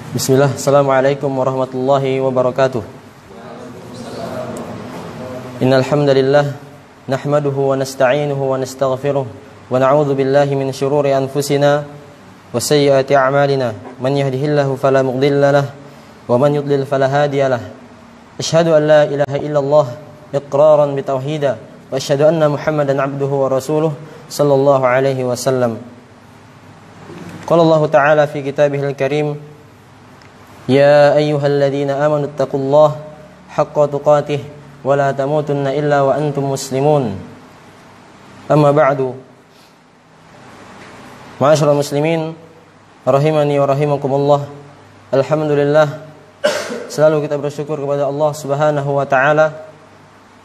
Bismillah, Assalamualaikum warahmatullahi wabarakatuh. Innal hamdalillah nahmaduhu wa nasta'inuhu wa nastaghfiruh wa na'udzu billahi min shururi anfusina wa sayyiati a'malina. Man yahdihillahu fala mudilla lahu wa man yudlil fala hadiya lahu. Asyhadu an la ilaha illallah iqraran bi tauhida wa asyhadu anna Muhammadan 'abduhu wa rasuluh sallallahu alaihi wasallam. Qala Allah ta'ala fi kitabihil karim, Ya ayyuhalladzina amanu taqullaha haqqa tuqatih wa la tamutunna illa wa antum muslimun. Amma ba'du. Ma'asyiral muslimin rahimani wa rahimakumullah. Alhamdulillah, selalu kita bersyukur kepada Allah Subhanahu wa taala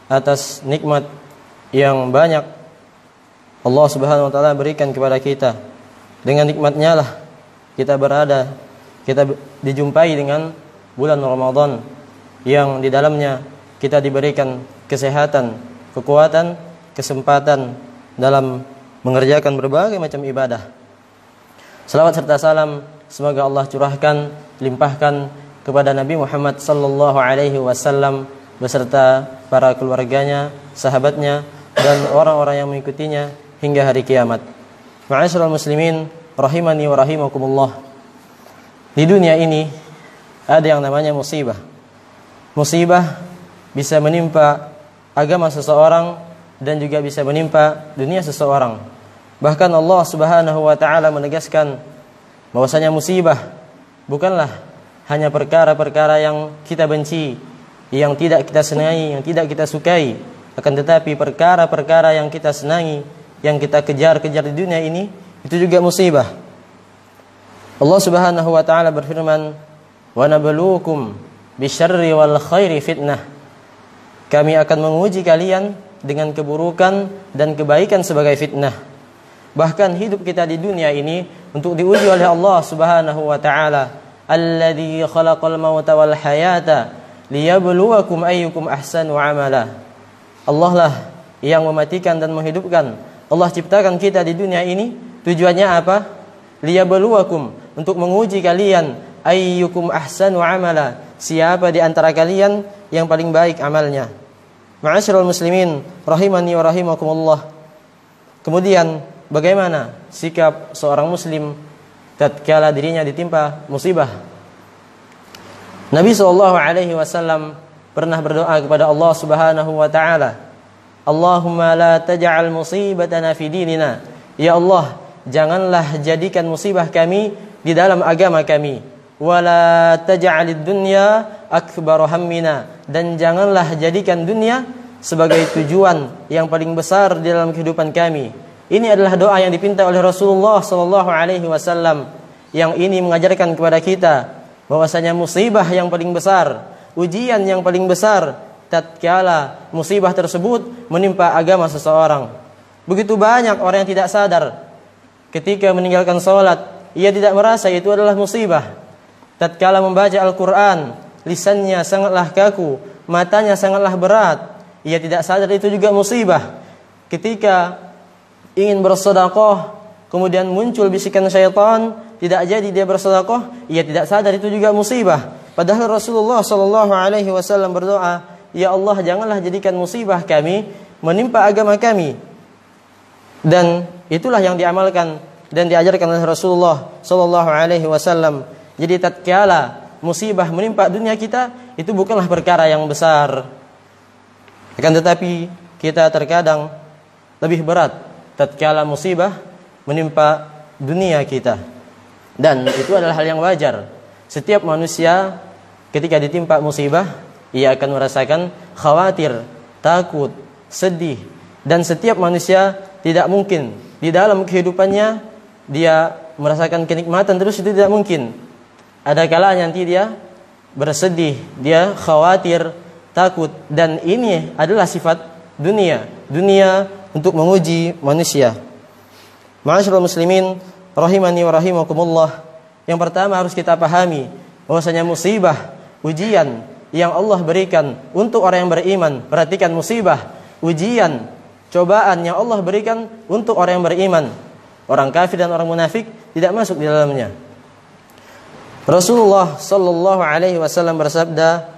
atas nikmat yang banyak Allah Subhanahu wa taala berikan kepada kita. Dengan nikmatnya lah kita dijumpai dengan bulan Ramadan yang di dalamnya kita diberikan kesehatan, kekuatan, kesempatan dalam mengerjakan berbagai macam ibadah. Salawat serta salam semoga Allah curahkan, limpahkan kepada Nabi Muhammad sallallahu alaihi wasallam beserta para keluarganya, sahabatnya dan orang-orang yang mengikutinya hingga hari kiamat. Ma'asyiral muslimin rahimani wa rahimakumullah. Di dunia ini ada yang namanya musibah. Musibah bisa menimpa agama seseorang dan juga bisa menimpa dunia seseorang. Bahkan Allah Subhanahu wa taala menegaskan bahwasanya musibah bukanlah hanya perkara-perkara yang kita benci, yang tidak kita senangi, yang tidak kita sukai, akan tetapi perkara-perkara yang kita senangi, yang kita kejar-kejar di dunia ini, itu juga musibah. Allah Subhanahu wa taala berfirman, "Wa nabluukum bisyarri wal khairi fitnah." Kami akan menguji kalian dengan keburukan dan kebaikan sebagai fitnah. Bahkan hidup kita di dunia ini untuk diuji oleh Allah Subhanahu wa taala. Alladzi khalaqal mauta wal hayata liyabluwakum ayyukum ahsanu amala. Allah lah yang mematikan dan menghidupkan. Allah ciptakan kita di dunia ini tujuannya apa? Liyabluwakum, untuk menguji kalian, ayyukum ahsanu amala, siapa di antara kalian yang paling baik amalnya. Ma'asyiral muslimin rahimani wa rahimakumullah. Kemudian bagaimana sikap seorang muslim tatkala dirinya ditimpa musibah? Nabi sallallahu alaihi wasallam pernah berdoa kepada Allah Subhanahu wa taala, Allahumma la taj'al musibatana fi dinina. Ya Allah, janganlah jadikan musibah kami di dalam agama kami. Wala taj'alid dunya akbar hammina, dan janganlah jadikan dunia sebagai tujuan yang paling besar di dalam kehidupan kami. Ini adalah doa yang dipinta oleh Rasulullah sallallahu alaihi wasallam, yang ini mengajarkan kepada kita bahwasanya musibah yang paling besar, ujian yang paling besar tatkala musibah tersebut menimpa agama seseorang. Begitu banyak orang yang tidak sadar ketika meninggalkan salat, ia tidak merasa itu adalah musibah. Tatkala membaca Al-Quran, lisannya sangatlah kaku, matanya sangatlah berat, ia tidak sadar itu juga musibah. Ketika ingin bersedekah, kemudian muncul bisikan syaitan, tidak jadi dia bersedekah, ia tidak sadar itu juga musibah. Padahal Rasulullah sallallahu alaihi wasallam berdoa, Ya Allah, janganlah jadikan musibah kami menimpa agama kami. Dan itulah yang diamalkan dan diajarkan oleh Rasulullah sallallahu alaihi wasallam. Jadi tatkala musibah menimpa dunia kita, itu bukanlah perkara yang besar. Akan tetapi kita terkadang lebih berat tatkala musibah menimpa dunia kita. Dan itu adalah hal yang wajar. Setiap manusia ketika ditimpa musibah, ia akan merasakan khawatir, takut, sedih. Dan setiap manusia tidak mungkin di dalam kehidupannya dia merasakan kenikmatan terus, itu tidak mungkin. Ada kalanya nanti dia bersedih, dia khawatir, takut, dan ini adalah sifat dunia. Dunia untuk menguji manusia. Ma'asyiral muslimin rahimani wa rahimakumullah. Yang pertama harus kita pahami bahwasanya musibah, ujian yang Allah berikan untuk orang yang beriman. Perhatikan, musibah, ujian, cobaan yang Allah berikan untuk orang yang beriman. Orang kafir dan orang munafik tidak masuk di dalamnya. Rasulullah sallallahu alaihi wasallam bersabda,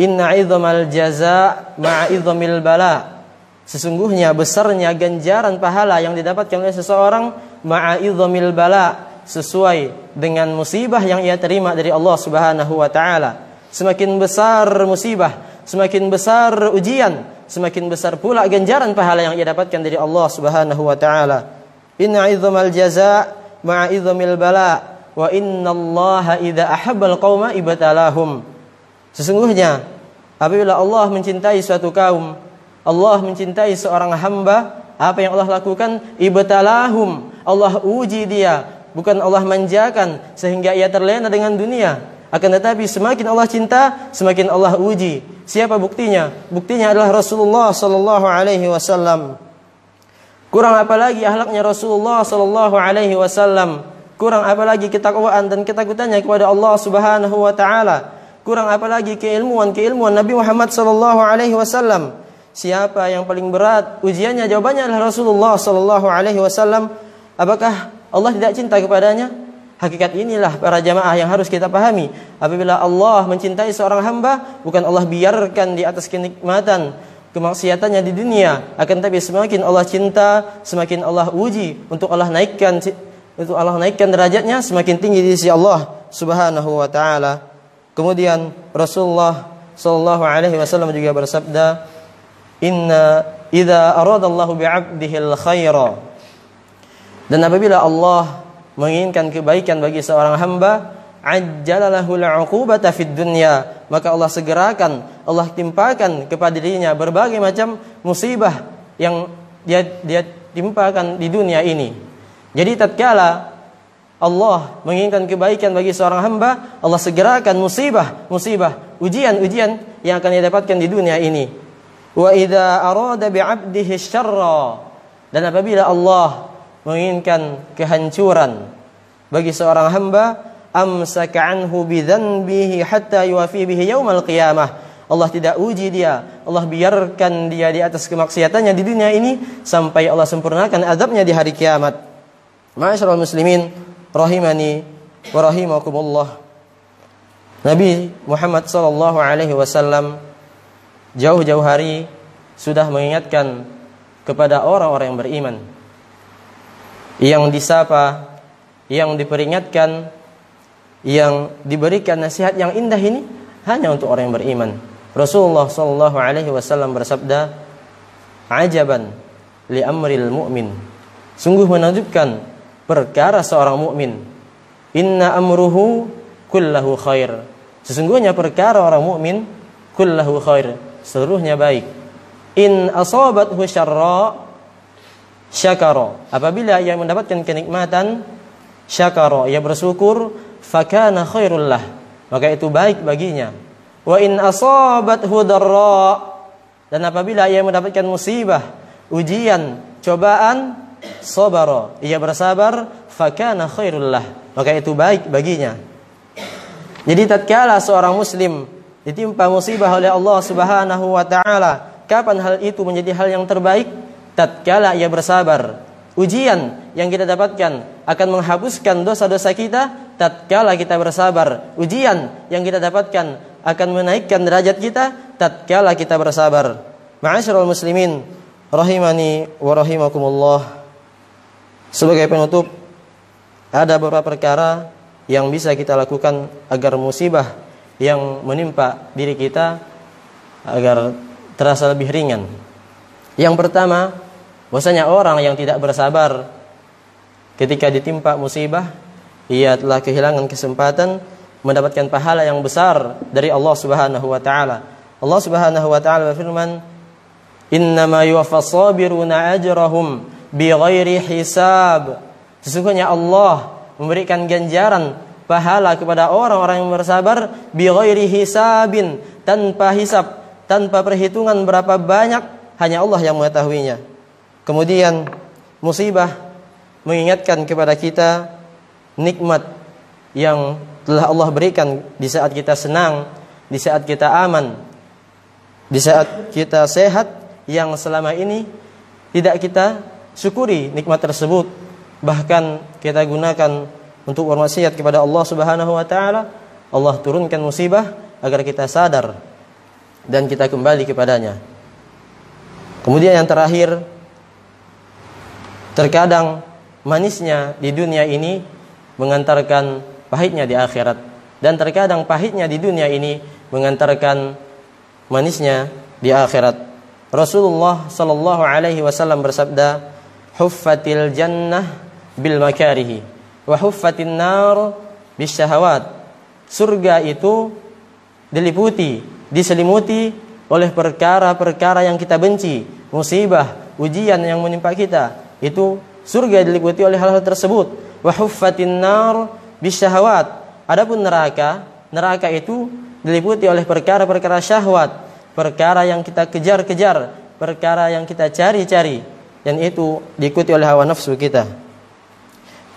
"Inna 'idzamal jazaa' ma'a 'idzamil bala." Sesungguhnya besarnya ganjaran pahala yang didapatkan oleh seseorang ma'a 'idzamil bala, sesuai dengan musibah yang ia terima dari Allah Subhanahu wa taala. Semakin besar musibah, semakin besar ujian, semakin besar pula ganjaran pahala yang ia dapatkan dari Allah Subhanahu wa taala. Inna 'idzamal jazaa' ma'a 'idzamil bala wa innallaha idza ahabbal qauma ibtalahum. Sesungguhnya apabila Allah mencintai suatu kaum, Allah mencintai seorang hamba, apa yang Allah lakukan? Ibtalahum. Allah uji dia. Bukan Allah manjakan sehingga ia terlena dengan dunia. Akan tetapi semakin Allah cinta, semakin Allah uji. Siapa buktinya? Buktinya adalah Rasulullah sallallahu alaihi wasallam. Kurang apa lagi akhlaknya Rasulullah sallallahu alaihi wasallam? Kurang apa lagi ketakwaan dan ketakutannya kepada Allah Subhanahu wa taala? Kurang apa lagi keilmuan Nabi Muhammad sallallahu alaihi wasallam? Siapa yang paling berat ujiannya? Jawabannya adalah Rasulullah sallallahu alaihi wasallam. Apakah Allah tidak cinta kepadanya? Hakikat inilah para jamaah yang harus kita pahami. Apabila Allah mencintai seorang hamba, bukan Allah biarkan di atas kenikmatan kemaksiatannya di dunia, akan tapi semakin Allah cinta, semakin Allah uji untuk Allah naikkan derajatnya semakin tinggi di sisi Allah Subhanahu wa taala. Kemudian Rasulullah sallallahu alaihi wasallam juga bersabda, "Inna idza aradallahu bi'abdihi al-khaira." Dan apabila Allah menginginkan kebaikan bagi seorang hamba, ajjalalahu al-'uqubata fid dunya, maka Allah segerakan, Allah timpakan kepada dirinya berbagai macam musibah yang dia timpakan di dunia ini. Jadi tatkala Allah menginginkan kebaikan bagi seorang hamba, Allah segerakan musibah, ujian yang akan dia dapatkan di dunia ini. Wa idza arada bi'abdihi syarra, dan apabila Allah menginginkan kehancuran bagi seorang hamba, amsaka anhu bidzanbihi hatta yuwafi bihi yaumal qiyamah. Allah tidak uji dia, Allah biarkan dia di atas kemaksiatannya di dunia ini sampai Allah sempurnakan azabnya di hari kiamat. Ma'asyiral muslimin rahimani wa rahimakumullah. Nabi Muhammad sallallahu alaihi wasallam jauh-jauh hari sudah mengingatkan kepada orang-orang yang beriman, yang disapa, yang diperingatkan, yang diberikan nasihat yang indah ini hanya untuk orang yang beriman. Rasulullah sallallahu alaihi wasallam bersabda, "Ajaban li amril mu'min." Sungguh menakjubkan perkara seorang mukmin. Inna amruhu kullahu khair. Sesungguhnya perkara orang mukmin kullahu khair, seluruhnya baik. In asabathu syarra syakara, apabila ia mendapatkan kenikmatan, syakara, ia bersyukur, fakana khairul lah, maka itu baik baginya. Wa in asabathu darra, dan apabila ia mendapatkan musibah, ujian, cobaan, sabara, ia bersabar, fakana khairul lah, maka itu baik baginya. Jadi tatkala seorang muslim ditimpa musibah oleh Allah Subhanahu wa taala, kapan hal itu menjadi hal yang terbaik? Tatkala ia bersabar. Ujian yang kita dapatkan akan menghapuskan dosa-dosa kita tatkala kita bersabar. Ujian yang kita dapatkan akan menaikkan derajat kita tatkala kita bersabar. Ma'asyiral muslimin rahimani wa rahimakumullah. Sebagai penutup, ada beberapa perkara yang bisa kita lakukan agar musibah yang menimpa diri kita agar terasa lebih ringan. Yang pertama, bahwasanya orang yang tidak bersabar ketika ditimpa musibah, ia telah kehilangan kesempatan mendapatkan pahala yang besar dari Allah Subhanahu wa taala. Allah Subhanahu wa taala berfirman, "Innama yuwaffas sabiruna ajrahum bighairi hisab." Sesungguhnya Allah memberikan ganjaran pahala kepada orang-orang yang bersabar bighairi hisabin, tanpa hisab, tanpa perhitungan berapa banyak, hanya Allah yang mengetahuinya. Kemudian musibah mengingatkan kepada kita nikmat yang telah Allah berikan di saat kita senang, di saat kita aman, di saat kita sehat, yang selama ini tidak kita syukuri nikmat tersebut. Bahkan kita gunakan untuk bermaksiat kepada Allah Subhanahu wa taala, Allah turunkan musibah agar kita sadar dan kita kembali kepadanya. Kemudian yang terakhir, terkadang manisnya di dunia ini mengantarkan pahitnya di akhirat, dan terkadang pahitnya di dunia ini mengantarkan manisnya di akhirat. Rasulullah sallallahu alaihi wasallam bersabda, "Huffatil jannah bil makarihi wa huffatin nar bisyahawat." Surga itu diliputi, diselimuti oleh perkara-perkara yang kita benci, musibah, ujian yang menimpa kita. Itu surga diliputi oleh hal-hal tersebut. Wa huffatin nar bisyahawat. Adapun neraka itu diliputi oleh perkara-perkara syahwat, perkara yang kita kejar-kejar, perkara yang kita cari-cari, dan itu diikuti oleh hawa nafsu kita.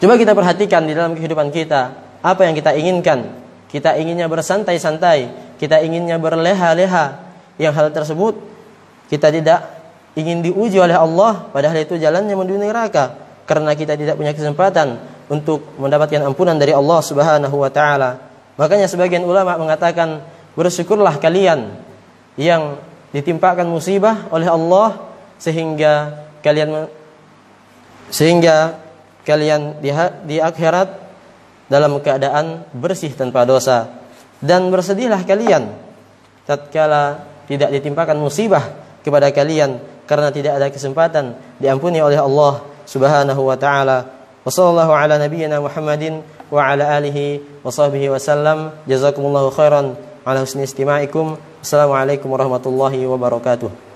Coba kita perhatikan di dalam kehidupan kita, apa yang kita inginkan. Kita inginnya bersantai-santai, kita inginnya berleha-leha. Yang hal tersebut kita tidak ingin diuji oleh Allah, padahal itu jalannya menuju neraka, karena kita tidak punya kesempatan untuk mendapatkan ampunan dari Allah Subhanahu wa taala. Makanya sebagian ulama mengatakan, bersyukurlah kalian yang ditimpakan musibah oleh Allah sehingga kalian di akhirat dalam keadaan bersih tanpa dosa, dan bersedihlah kalian tatkala tidak ditimpakan musibah kepada kalian karena tidak ada kesempatan diampuni oleh Allah Subhanahu wa taala. Wassallallahu ala nabiyyina Muhammadin wa ala alihi wa sahbihi wasallam. Jazakumullahu khairan ala husni istima'ikum. Assalamualaikum warahmatullahi wabarakatuh.